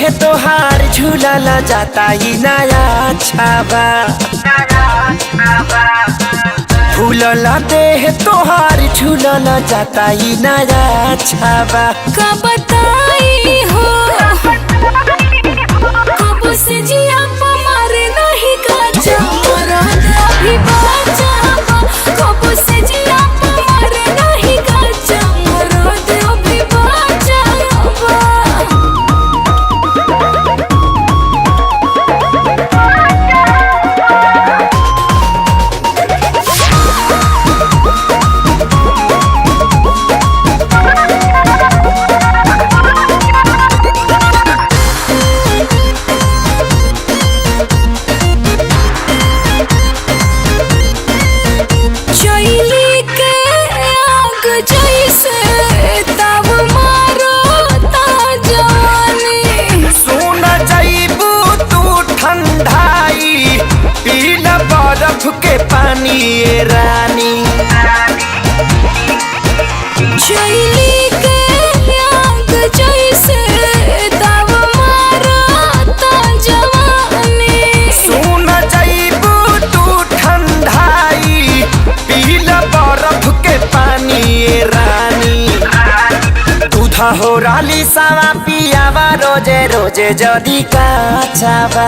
देह तोहार झूलल जाता ही नया छावा। फूलल देह तोहार झूलल जाता ही नया छावा। का बताई हो कब से जिया मारे नहीं काचा मरद अभी बाचावा। कब से जिया मारे नहीं काचा मरद अभी बाचावा। जैसे तब मारो ता जवानी। सुन जाइबू तू ठंडाई पील बर्फ के पानी ए रानी। शैली के आग जैसे तब मारो ता जवानी। सुन जाइबू तू ठंडाई पील बर्फ के पानी ए रानी। दूधा हो राली सावा पियावा रोजे रोजे जदी काचावा।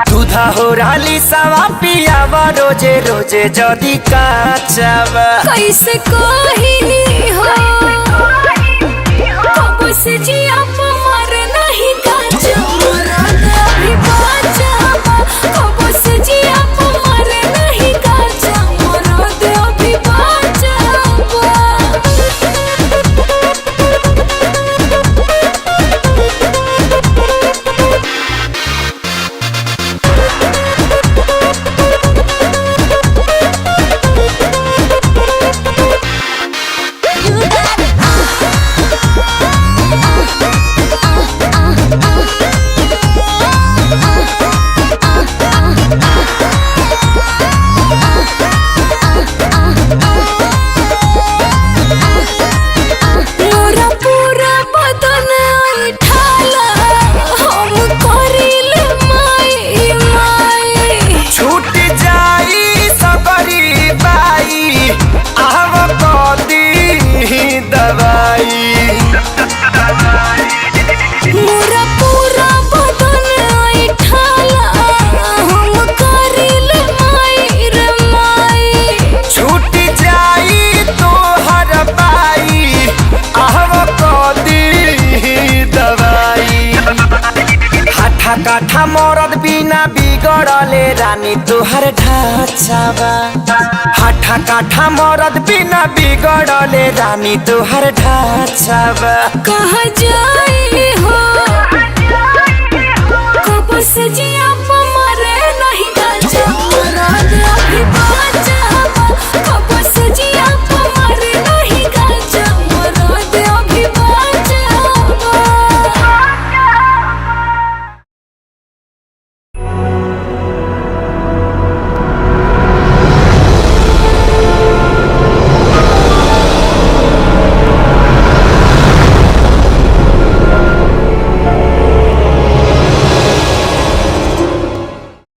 दूधा हो राली सावा पियावा रोजे रोजे जदी काचावा। कैसे कही हो कब से जिया मारे नहीं काचा मरद अभी बाचावा। कब से जिया मारे नहीं काचा मरद अभी बाचावा। मोरा पूरा बदन ऐठाला हम करिले माई माई। छूट जाई सबरी बाई आव कदी दवाई। मोरा पूरा बदन ऐठाला हम करिले माई रे माई। छूट जाई तोहर बाई आव कदी दवाई। हाथा काठा मरद बिना बिगड़ले रानी तोहर ढाचावा। हाथा काठा मरद बिना बिगड़ले रानी तोहर ढाचावा। कहाँ जाई